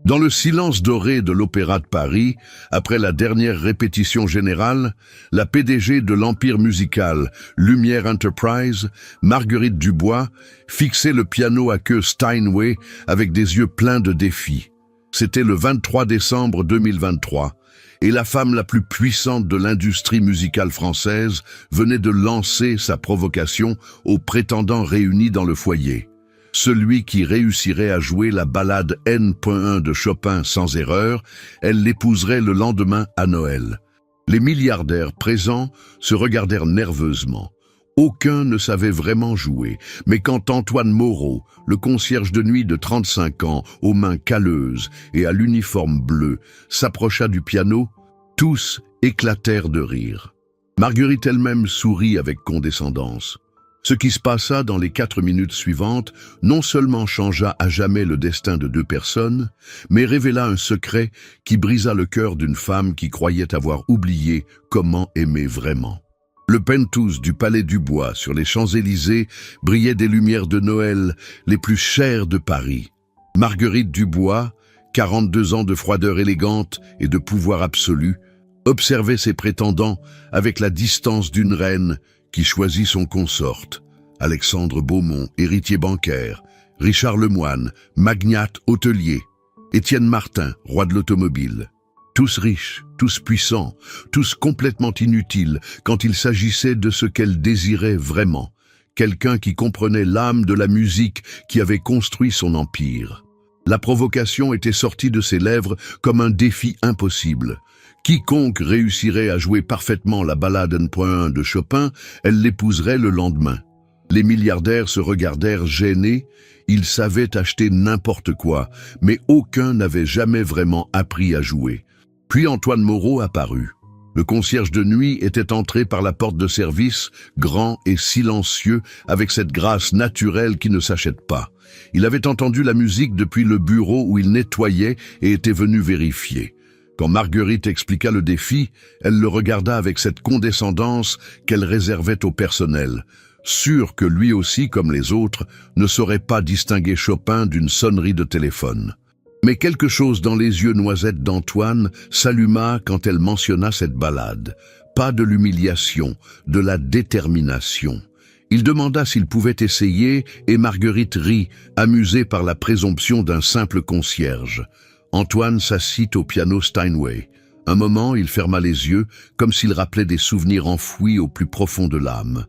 Dans le silence doré de l'Opéra de Paris, après la dernière répétition générale, la PDG de l'Empire musical, Lumière Enterprise, Marguerite Dubois, fixait le piano à queue Steinway avec des yeux pleins de défis. C'était le 23 décembre 2023, et la femme la plus puissante de l'industrie musicale française venait de lancer sa provocation aux prétendants réunis dans le foyer. Celui qui réussirait à jouer la ballade N.1 de Chopin sans erreur, elle l'épouserait le lendemain à Noël. Les milliardaires présents se regardèrent nerveusement. Aucun ne savait vraiment jouer, mais quand Antoine Moreau, le concierge de nuit de 35 ans, aux mains calleuses et à l'uniforme bleu, s'approcha du piano, tous éclatèrent de rire. Marguerite elle-même sourit avec condescendance. Ce qui se passa dans les 4 minutes suivantes non seulement changea à jamais le destin de 2 personnes, mais révéla un secret qui brisa le cœur d'une femme qui croyait avoir oublié comment aimer vraiment. Le penthouse du Palais du Bois sur les Champs-Élysées brillait des lumières de Noël les plus chères de Paris. Marguerite Dubois, 42 ans de froideur élégante et de pouvoir absolu, observait ses prétendants avec la distance d'une reine qui choisit son consorte. Alexandre Beaumont, héritier bancaire, Richard Lemoine, magnate hôtelier, Étienne Martin, roi de l'automobile. Tous riches, tous puissants, tous complètement inutiles quand il s'agissait de ce qu'elle désirait vraiment, quelqu'un qui comprenait l'âme de la musique qui avait construit son empire. La provocation était sortie de ses lèvres comme un défi impossible. Quiconque réussirait à jouer parfaitement la ballade N.1 de Chopin, elle l'épouserait le lendemain. Les milliardaires se regardèrent gênés, ils savaient acheter n'importe quoi, mais aucun n'avait jamais vraiment appris à jouer. Puis Antoine Moreau apparut. Le concierge de nuit était entré par la porte de service, grand et silencieux, avec cette grâce naturelle qui ne s'achète pas. Il avait entendu la musique depuis le bureau où il nettoyait et était venu vérifier. Quand Marguerite expliqua le défi, elle le regarda avec cette condescendance qu'elle réservait au personnel, sûre que lui aussi, comme les autres, ne saurait pas distinguer Chopin d'une sonnerie de téléphone. Mais quelque chose dans les yeux noisettes d'Antoine s'alluma quand elle mentionna cette ballade. Pas de l'humiliation, de la détermination. Il demanda s'il pouvait essayer et Marguerite rit, amusée par la présomption d'un simple concierge. Antoine s'assit au piano Steinway. Un moment, il ferma les yeux, comme s'il rappelait des souvenirs enfouis au plus profond de l'âme.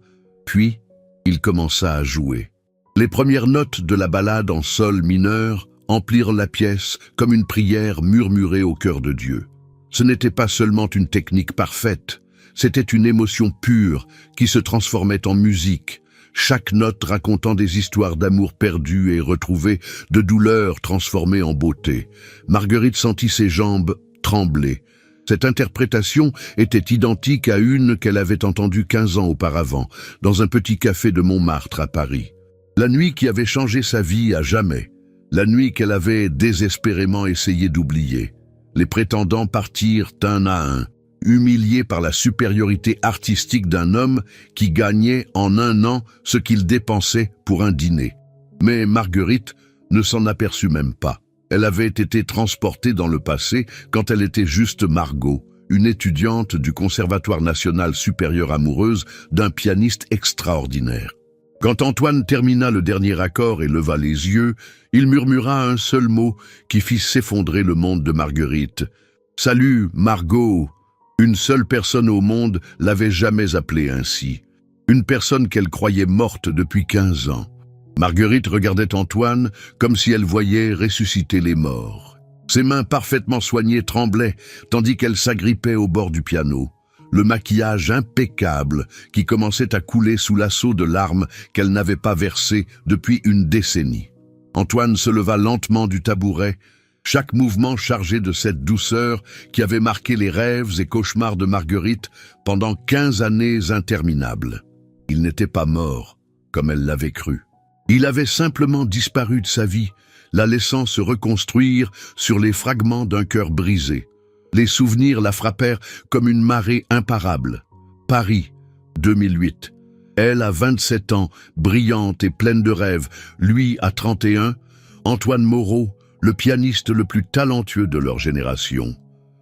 Puis, il commença à jouer. Les premières notes de la ballade en sol mineur emplirent la pièce comme une prière murmurée au cœur de Dieu. Ce n'était pas seulement une technique parfaite, c'était une émotion pure qui se transformait en musique, chaque note racontant des histoires d'amour perdues et retrouvées, de douleurs transformées en beauté. Marguerite sentit ses jambes trembler. Cette interprétation était identique à une qu'elle avait entendue 15 ans auparavant, dans un petit café de Montmartre à Paris. La nuit qui avait changé sa vie à jamais. La nuit qu'elle avait désespérément essayé d'oublier. Les prétendants partirent un à un, humiliés par la supériorité artistique d'un homme qui gagnait en un an ce qu'il dépensait pour un dîner. Mais Marguerite ne s'en aperçut même pas. Elle avait été transportée dans le passé quand elle était juste Margot, une étudiante du Conservatoire national supérieur amoureuse d'un pianiste extraordinaire. Quand Antoine termina le dernier accord et leva les yeux, il murmura un seul mot qui fit s'effondrer le monde de Marguerite. « Salut, Margot !» Une seule personne au monde l'avait jamais appelée ainsi. Une personne qu'elle croyait morte depuis 15 ans. Marguerite regardait Antoine comme si elle voyait ressusciter les morts. Ses mains parfaitement soignées tremblaient, tandis qu'elle s'agrippait au bord du piano. Le maquillage impeccable qui commençait à couler sous l'assaut de larmes qu'elle n'avait pas versées depuis une décennie. Antoine se leva lentement du tabouret, chaque mouvement chargé de cette douceur qui avait marqué les rêves et cauchemars de Marguerite pendant 15 années interminables. Il n'était pas mort, comme elle l'avait cru. Il avait simplement disparu de sa vie, la laissant se reconstruire sur les fragments d'un cœur brisé. Les souvenirs la frappèrent comme une marée imparable. Paris, 2008. Elle a 27 ans, brillante et pleine de rêves. Lui a 31. Antoine Moreau, le pianiste le plus talentueux de leur génération.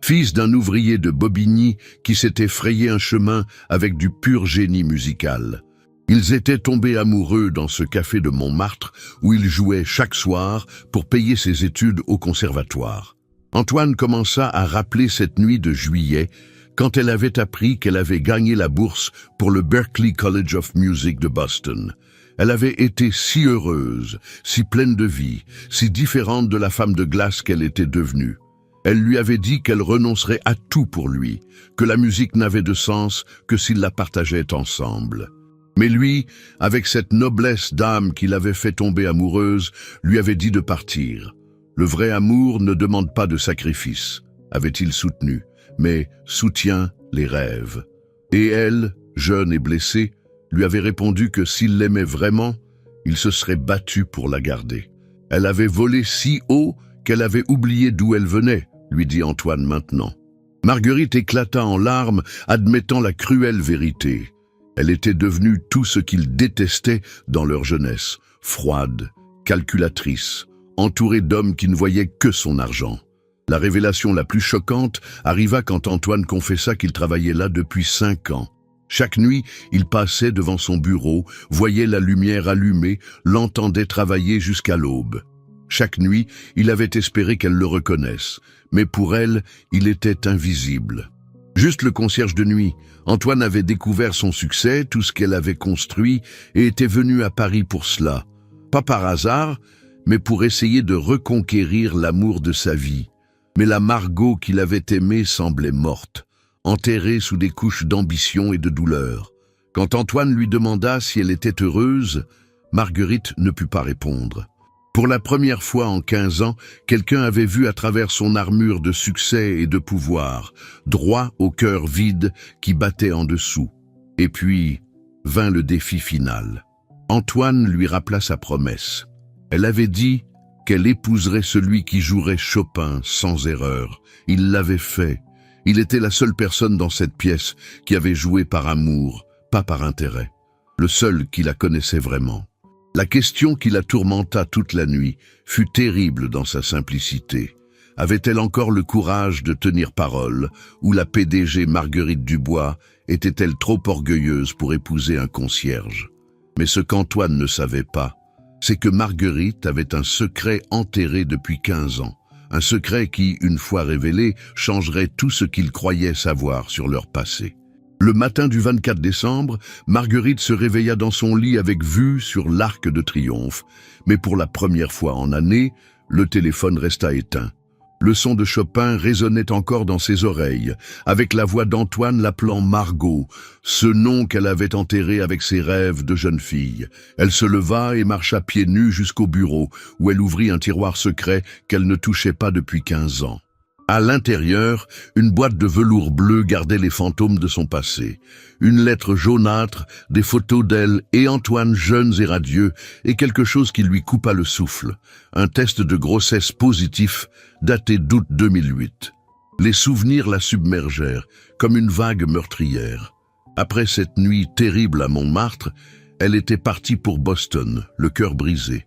Fils d'un ouvrier de Bobigny qui s'était frayé un chemin avec du pur génie musical. Ils étaient tombés amoureux dans ce café de Montmartre où il jouait chaque soir pour payer ses études au conservatoire. Antoine commença à rappeler cette nuit de juillet quand elle avait appris qu'elle avait gagné la bourse pour le Berklee College of Music de Boston. Elle avait été si heureuse, si pleine de vie, si différente de la femme de glace qu'elle était devenue. Elle lui avait dit qu'elle renoncerait à tout pour lui, que la musique n'avait de sens que s'ils la partageaient ensemble. Mais lui, avec cette noblesse d'âme qui l'avait fait tomber amoureuse, lui avait dit de partir. Le vrai amour ne demande pas de sacrifice, avait-il soutenu, mais soutient les rêves. Et elle, jeune et blessée, lui avait répondu que s'il l'aimait vraiment, il se serait battu pour la garder. Elle avait volé si haut qu'elle avait oublié d'où elle venait, lui dit Antoine maintenant. Marguerite éclata en larmes, admettant la cruelle vérité. Elle était devenue tout ce qu'il détestait dans leur jeunesse, froide, calculatrice, entourée d'hommes qui ne voyaient que son argent. La révélation la plus choquante arriva quand Antoine confessa qu'il travaillait là depuis 5 ans. Chaque nuit, il passait devant son bureau, voyait la lumière allumée, l'entendait travailler jusqu'à l'aube. Chaque nuit, il avait espéré qu'elle le reconnaisse, mais pour elle, il était invisible. Juste le concierge de nuit, Antoine avait découvert son succès, tout ce qu'elle avait construit, et était venu à Paris pour cela. Pas par hasard, mais pour essayer de reconquérir l'amour de sa vie. Mais la Margot qu'il avait aimée semblait morte, enterrée sous des couches d'ambition et de douleur. Quand Antoine lui demanda si elle était heureuse, Marguerite ne put pas répondre. Pour la première fois en 15 ans, quelqu'un avait vu à travers son armure de succès et de pouvoir, droit au cœur vide qui battait en dessous. Et puis vint le défi final. Antoine lui rappela sa promesse. Elle avait dit qu'elle épouserait celui qui jouerait Chopin sans erreur. Il l'avait fait. Il était la seule personne dans cette pièce qui avait joué par amour, pas par intérêt. Le seul qui la connaissait vraiment. La question qui la tourmenta toute la nuit fut terrible dans sa simplicité. Avait-elle encore le courage de tenir parole, ou la PDG Marguerite Dubois était-elle trop orgueilleuse pour épouser un concierge? Mais ce qu'Antoine ne savait pas, c'est que Marguerite avait un secret enterré depuis 15 ans. Un secret qui, une fois révélé, changerait tout ce qu'il croyait savoir sur leur passé. Le matin du 24 décembre, Marguerite se réveilla dans son lit avec vue sur l'Arc de Triomphe. Mais pour la première fois en année, le téléphone resta éteint. Le son de Chopin résonnait encore dans ses oreilles, avec la voix d'Antoine l'appelant Margot, ce nom qu'elle avait enterré avec ses rêves de jeune fille. Elle se leva et marcha pieds nus jusqu'au bureau, où elle ouvrit un tiroir secret qu'elle ne touchait pas depuis 15 ans. À l'intérieur, une boîte de velours bleu gardait les fantômes de son passé. Une lettre jaunâtre, des photos d'elle et Antoine jeunes et radieux, et quelque chose qui lui coupa le souffle. Un test de grossesse positif, daté d'août 2008. Les souvenirs la submergèrent, comme une vague meurtrière. Après cette nuit terrible à Montmartre, elle était partie pour Boston, le cœur brisé.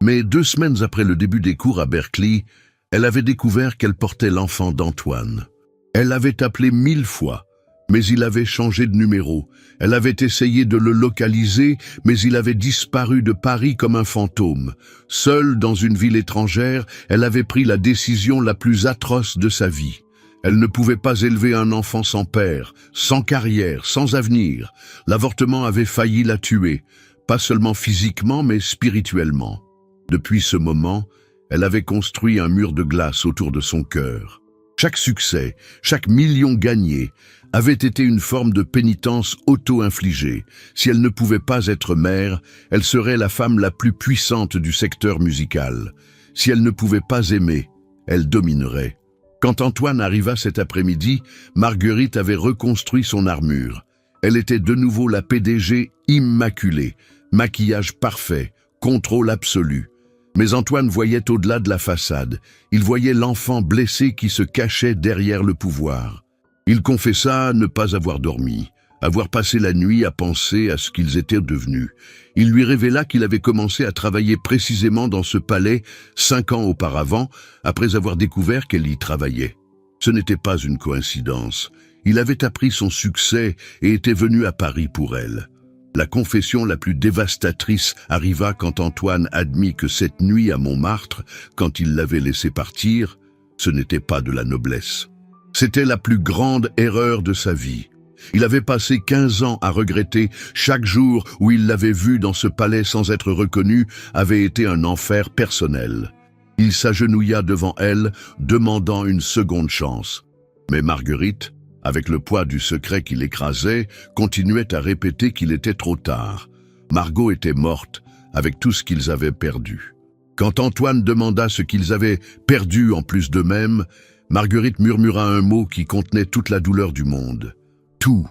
Mais 2 semaines après le début des cours à Berklee, elle avait découvert qu'elle portait l'enfant d'Antoine. Elle l'avait appelé 1000 fois, mais il avait changé de numéro. Elle avait essayé de le localiser, mais il avait disparu de Paris comme un fantôme. Seule dans une ville étrangère, elle avait pris la décision la plus atroce de sa vie. Elle ne pouvait pas élever un enfant sans père, sans carrière, sans avenir. L'avortement avait failli la tuer, pas seulement physiquement, mais spirituellement. Depuis ce moment, elle avait construit un mur de glace autour de son cœur. Chaque succès, chaque million gagné, avait été une forme de pénitence auto-infligée. Si elle ne pouvait pas être mère, elle serait la femme la plus puissante du secteur musical. Si elle ne pouvait pas aimer, elle dominerait. Quand Antoine arriva cet après-midi, Marguerite avait reconstruit son armure. Elle était de nouveau la PDG immaculée, maquillage parfait, contrôle absolu. Mais Antoine voyait au-delà de la façade. Il voyait l'enfant blessé qui se cachait derrière le pouvoir. Il confessa ne pas avoir dormi, avoir passé la nuit à penser à ce qu'ils étaient devenus. Il lui révéla qu'il avait commencé à travailler précisément dans ce palais 5 ans auparavant, après avoir découvert qu'elle y travaillait. Ce n'était pas une coïncidence. Il avait appris son succès et était venu à Paris pour elle. La confession la plus dévastatrice arriva quand Antoine admit que cette nuit à Montmartre, quand il l'avait laissé partir, ce n'était pas de la noblesse. C'était la plus grande erreur de sa vie. Il avait passé 15 ans à regretter chaque jour où il l'avait vue dans ce palais sans être reconnu avait été un enfer personnel. Il s'agenouilla devant elle, demandant une seconde chance. Mais Marguerite, avec le poids du secret qui l'écrasait, continuait à répéter qu'il était trop tard. Margot était morte, avec tout ce qu'ils avaient perdu. Quand Antoine demanda ce qu'ils avaient perdu en plus d'eux-mêmes, Marguerite murmura un mot qui contenait toute la douleur du monde. Tout.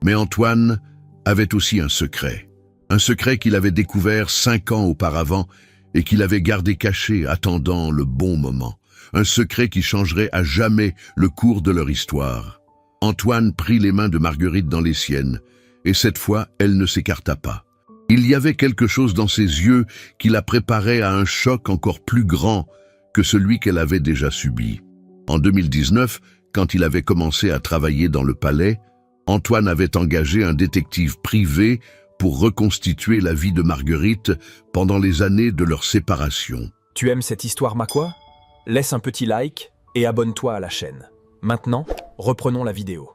Mais Antoine avait aussi un secret qu'il avait découvert 5 ans auparavant et qu'il avait gardé caché, attendant le bon moment. Un secret qui changerait à jamais le cours de leur histoire. Antoine prit les mains de Marguerite dans les siennes, et cette fois, elle ne s'écarta pas. Il y avait quelque chose dans ses yeux qui la préparait à un choc encore plus grand que celui qu'elle avait déjà subi. En 2019, quand il avait commencé à travailler dans le palais, Antoine avait engagé un détective privé pour reconstituer la vie de Marguerite pendant les années de leur séparation. Tu aimes cette histoire, Makwa? Laisse un petit like et abonne-toi à la chaîne. Maintenant, reprenons la vidéo.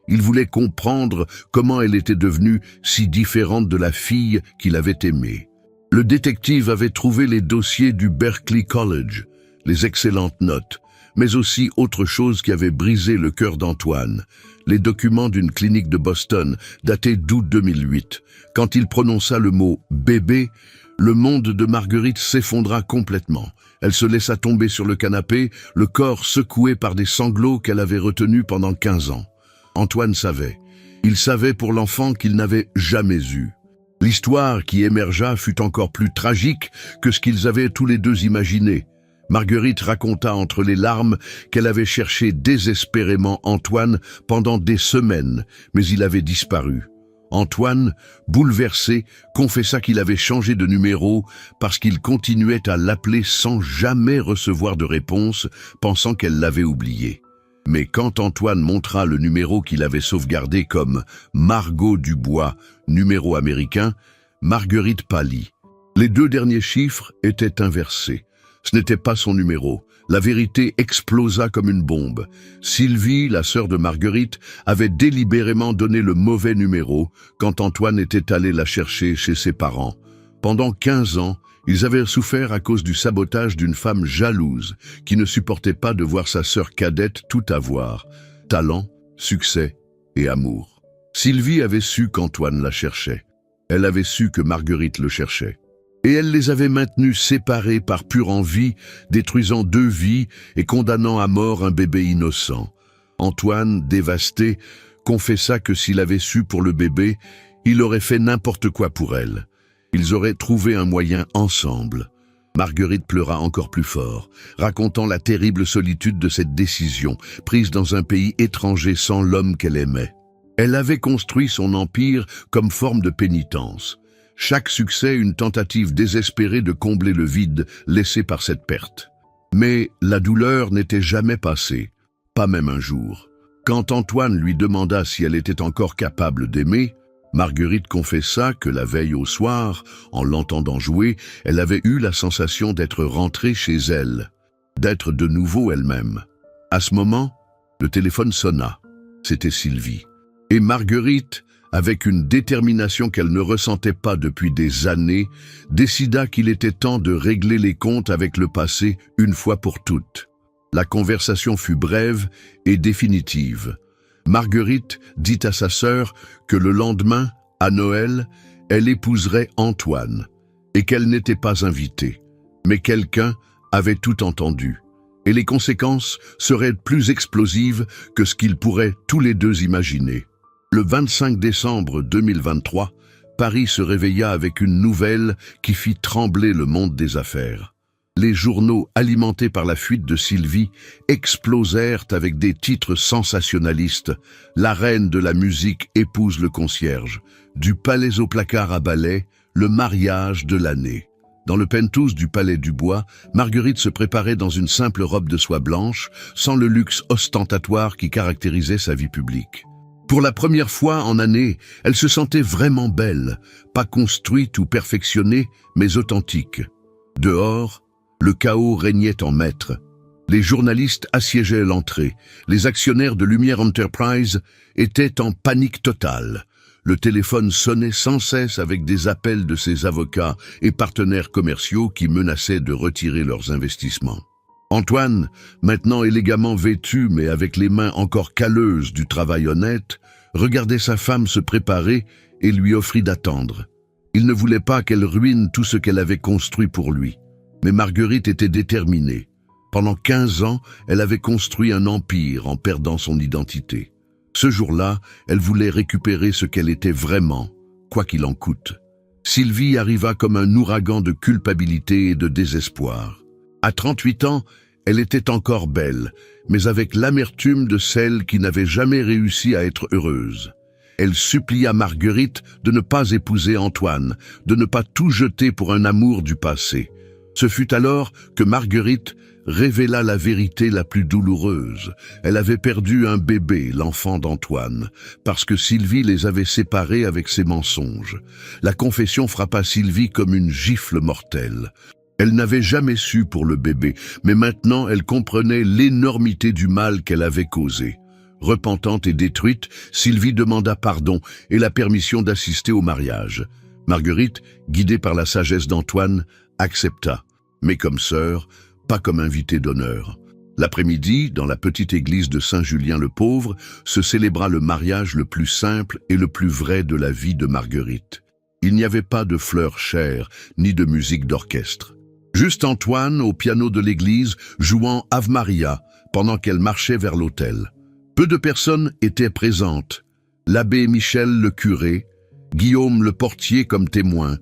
Il voulait comprendre comment elle était devenue si différente de la fille qu'il avait aimée. Le détective avait trouvé les dossiers du Berklee College, les excellentes notes, mais aussi autre chose qui avait brisé le cœur d'Antoine, les documents d'une clinique de Boston datés d'août 2008. Quand il prononça le mot « bébé », le monde de Marguerite s'effondra complètement. Elle se laissa tomber sur le canapé, le corps secoué par des sanglots qu'elle avait retenus pendant 15 ans. Antoine savait. Il savait pour l'enfant qu'il n'avait jamais eu. L'histoire qui émergea fut encore plus tragique que ce qu'ils avaient tous les deux imaginé. Marguerite raconta entre les larmes qu'elle avait cherché désespérément Antoine pendant des semaines, mais il avait disparu. Antoine, bouleversé, confessa qu'il avait changé de numéro parce qu'il continuait à l'appeler sans jamais recevoir de réponse, pensant qu'elle l'avait oublié. Mais quand Antoine montra le numéro qu'il avait sauvegardé comme Margot Dubois, numéro américain, Marguerite pâlit. Les 2 derniers chiffres étaient inversés. Ce n'était pas son numéro. La vérité explosa comme une bombe. Sylvie, la sœur de Marguerite, avait délibérément donné le mauvais numéro quand Antoine était allé la chercher chez ses parents. Pendant 15 ans, ils avaient souffert à cause du sabotage d'une femme jalouse qui ne supportait pas de voir sa sœur cadette tout avoir. Talent, succès et amour. Sylvie avait su qu'Antoine la cherchait. Elle avait su que Marguerite le cherchait. Et elle les avait maintenus séparés par pure envie, détruisant 2 vies et condamnant à mort un bébé innocent. Antoine, dévasté, confessa que s'il avait su pour le bébé, il aurait fait n'importe quoi pour elle. Ils auraient trouvé un moyen ensemble. Marguerite pleura encore plus fort, racontant la terrible solitude de cette décision, prise dans un pays étranger sans l'homme qu'elle aimait. Elle avait construit son empire comme forme de pénitence. Chaque succès une tentative désespérée de combler le vide laissé par cette perte. Mais la douleur n'était jamais passée, pas même un jour. Quand Antoine lui demanda si elle était encore capable d'aimer, Marguerite confessa que la veille au soir, en l'entendant jouer, elle avait eu la sensation d'être rentrée chez elle, d'être de nouveau elle-même. À ce moment, le téléphone sonna. C'était Sylvie. Et Marguerite, avec une détermination qu'elle ne ressentait pas depuis des années, décida qu'il était temps de régler les comptes avec le passé une fois pour toutes. La conversation fut brève et définitive. Marguerite dit à sa sœur que le lendemain, à Noël, elle épouserait Antoine et qu'elle n'était pas invitée. Mais quelqu'un avait tout entendu et les conséquences seraient plus explosives que ce qu'ils pourraient tous les deux imaginer. Le 25 décembre 2023, Paris se réveilla avec une nouvelle qui fit trembler le monde des affaires. Les journaux, alimentés par la fuite de Sylvie, explosèrent avec des titres sensationnalistes. La reine de la musique épouse le concierge. Du palais au placard à balai, le mariage de l'année. Dans le penthouse du Palais du Bois, Marguerite se préparait dans une simple robe de soie blanche, sans le luxe ostentatoire qui caractérisait sa vie publique. Pour la première fois en années, elle se sentait vraiment belle, pas construite ou perfectionnée, mais authentique. Dehors, le chaos régnait en maître. Les journalistes assiégeaient l'entrée. Les actionnaires de Lumière Enterprise étaient en panique totale. Le téléphone sonnait sans cesse avec des appels de ses avocats et partenaires commerciaux qui menaçaient de retirer leurs investissements. Antoine, maintenant élégamment vêtu mais avec les mains encore calleuses du travail honnête, regardait sa femme se préparer et lui offrit d'attendre. Il ne voulait pas qu'elle ruine tout ce qu'elle avait construit pour lui. Mais Marguerite était déterminée. Pendant 15 ans, elle avait construit un empire en perdant son identité. Ce jour-là, elle voulait récupérer ce qu'elle était vraiment, quoi qu'il en coûte. Sylvie arriva comme un ouragan de culpabilité et de désespoir. À 38 ans, elle était encore belle, mais avec l'amertume de celle qui n'avait jamais réussi à être heureuse. Elle supplia Marguerite de ne pas épouser Antoine, de ne pas tout jeter pour un amour du passé. Ce fut alors que Marguerite révéla la vérité la plus douloureuse. Elle avait perdu un bébé, l'enfant d'Antoine, parce que Sylvie les avait séparés avec ses mensonges. La confession frappa Sylvie comme une gifle mortelle. Elle n'avait jamais su pour le bébé, mais maintenant elle comprenait l'énormité du mal qu'elle avait causé. Repentante et détruite, Sylvie demanda pardon et la permission d'assister au mariage. Marguerite, guidée par la sagesse d'Antoine, accepta, mais comme sœur, pas comme invitée d'honneur. L'après-midi, dans la petite église de Saint-Julien-le-Pauvre, se célébra le mariage le plus simple et le plus vrai de la vie de Marguerite. Il n'y avait pas de fleurs chères, ni de musique d'orchestre. Juste Antoine, au piano de l'église, jouant Ave Maria, pendant qu'elle marchait vers l'autel. Peu de personnes étaient présentes. L'abbé Michel, le curé, Guillaume le portier comme témoin,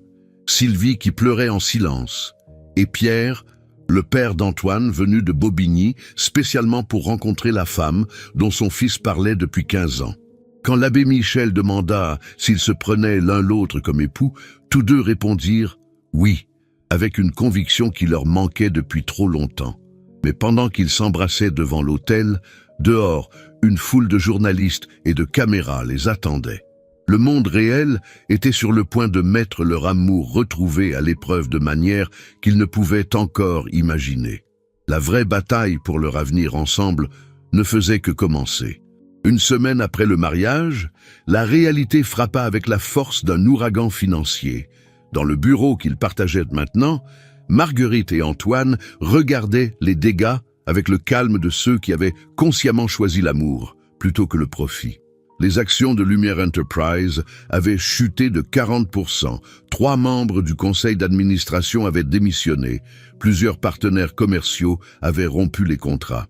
Sylvie qui pleurait en silence, et Pierre, le père d'Antoine venu de Bobigny, spécialement pour rencontrer la femme dont son fils parlait depuis 15 ans. Quand l'abbé Michel demanda s'ils se prenaient l'un l'autre comme époux, tous deux répondirent « oui », avec une conviction qui leur manquait depuis trop longtemps. Mais pendant qu'ils s'embrassaient devant l'autel, dehors, une foule de journalistes et de caméras les attendait. Le monde réel était sur le point de mettre leur amour retrouvé à l'épreuve de manière qu'ils ne pouvaient encore imaginer. La vraie bataille pour leur avenir ensemble ne faisait que commencer. Une semaine après le mariage, la réalité frappa avec la force d'un ouragan financier. Dans le bureau qu'ils partageaient maintenant, Marguerite et Antoine regardaient les dégâts avec le calme de ceux qui avaient consciemment choisi l'amour plutôt que le profit. Les actions de Lumière Enterprise avaient chuté de 40%. 3 membres du conseil d'administration avaient démissionné. Plusieurs partenaires commerciaux avaient rompu les contrats.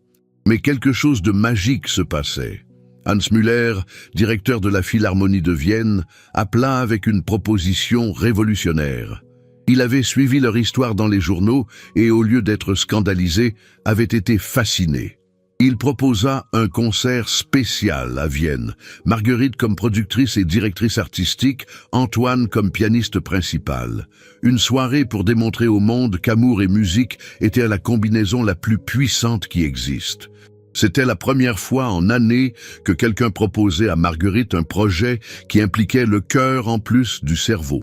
Mais quelque chose de magique se passait. Hans Müller, directeur de la Philharmonie de Vienne, appela avec une proposition révolutionnaire. Il avait suivi leur histoire dans les journaux et, au lieu d'être scandalisé, avait été fasciné. Il proposa un concert spécial à Vienne, Marguerite comme productrice et directrice artistique, Antoine comme pianiste principal. Une soirée pour démontrer au monde qu'amour et musique étaient la combinaison la plus puissante qui existe. C'était la première fois en années que quelqu'un proposait à Marguerite un projet qui impliquait le cœur en plus du cerveau.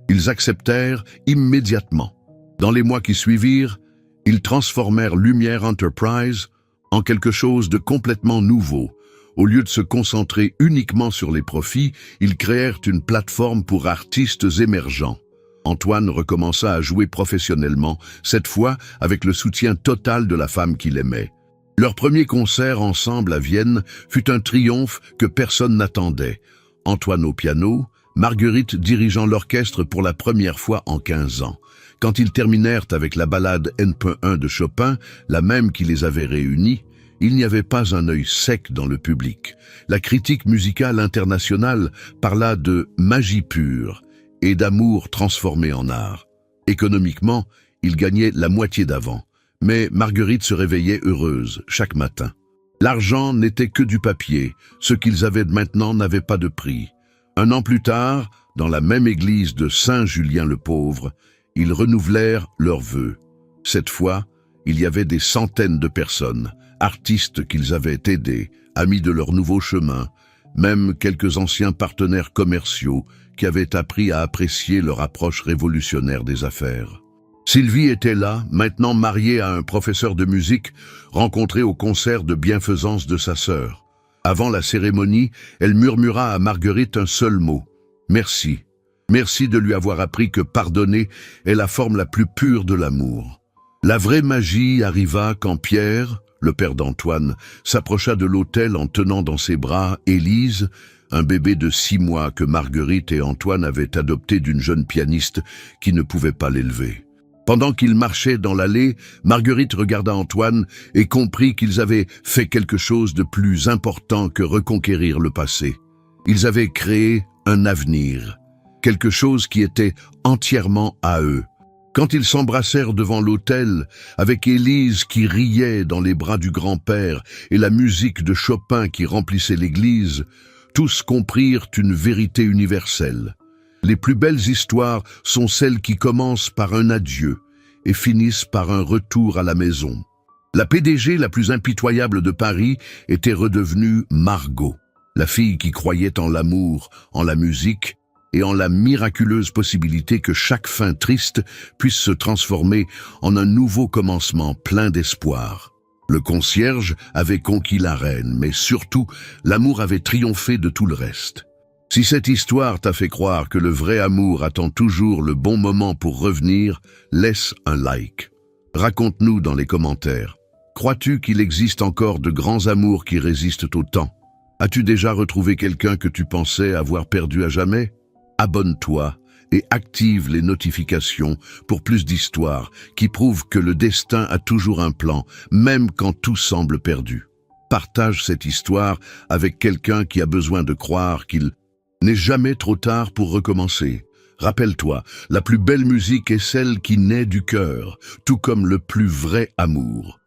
Ils acceptèrent immédiatement. Dans les mois qui suivirent, ils transformèrent Lumière Enterprise en quelque chose de complètement nouveau. Au lieu de se concentrer uniquement sur les profits, ils créèrent une plateforme pour artistes émergents. Antoine recommença à jouer professionnellement, cette fois avec le soutien total de la femme qu'il aimait. Leur premier concert ensemble à Vienne fut un triomphe que personne n'attendait. Antoine au piano, Marguerite dirigeant l'orchestre pour la première fois en 15 ans. Quand ils terminèrent avec la ballade N.1 de Chopin, la même qui les avait réunis, il n'y avait pas un œil sec dans le public. La critique musicale internationale parla de magie pure et d'amour transformé en art. Économiquement, il gagnait la moitié d'avant. Mais Marguerite se réveillait heureuse chaque matin. L'argent n'était que du papier, ce qu'ils avaient maintenant n'avait pas de prix. Un an plus tard, dans la même église de Saint-Julien-le-Pauvre, ils renouvelèrent leurs vœux. Cette fois, il y avait des centaines de personnes, artistes qu'ils avaient aidés, amis de leur nouveau chemin, même quelques anciens partenaires commerciaux qui avaient appris à apprécier leur approche révolutionnaire des affaires. Sylvie était là, maintenant mariée à un professeur de musique, rencontré au concert de bienfaisance de sa sœur. Avant la cérémonie, elle murmura à Marguerite un seul mot. « Merci. Merci de lui avoir appris que pardonner est la forme la plus pure de l'amour. » La vraie magie arriva quand Pierre, le père d'Antoine, s'approcha de l'autel en tenant dans ses bras Élise, un bébé de 6 mois que Marguerite et Antoine avaient adopté d'une jeune pianiste qui ne pouvait pas l'élever. Pendant qu'ils marchaient dans l'allée, Marguerite regarda Antoine et comprit qu'ils avaient fait quelque chose de plus important que reconquérir le passé. Ils avaient créé un avenir, quelque chose qui était entièrement à eux. Quand ils s'embrassèrent devant l'autel, avec Élise qui riait dans les bras du grand-père et la musique de Chopin qui remplissait l'église, tous comprirent une vérité universelle. Les plus belles histoires sont celles qui commencent par un adieu et finissent par un retour à la maison. La PDG la plus impitoyable de Paris était redevenue Margot, la fille qui croyait en l'amour, en la musique et en la miraculeuse possibilité que chaque fin triste puisse se transformer en un nouveau commencement plein d'espoir. Le concierge avait conquis la reine, mais surtout, l'amour avait triomphé de tout le reste. Si cette histoire t'a fait croire que le vrai amour attend toujours le bon moment pour revenir, laisse un like. Raconte-nous dans les commentaires. Crois-tu qu'il existe encore de grands amours qui résistent au temps? As-tu déjà retrouvé quelqu'un que tu pensais avoir perdu à jamais? Abonne-toi et active les notifications pour plus d'histoires qui prouvent que le destin a toujours un plan, même quand tout semble perdu. Partage cette histoire avec quelqu'un qui a besoin de croire qu'il n'est jamais trop tard pour recommencer. Rappelle-toi, la plus belle musique est celle qui naît du cœur, tout comme le plus vrai amour.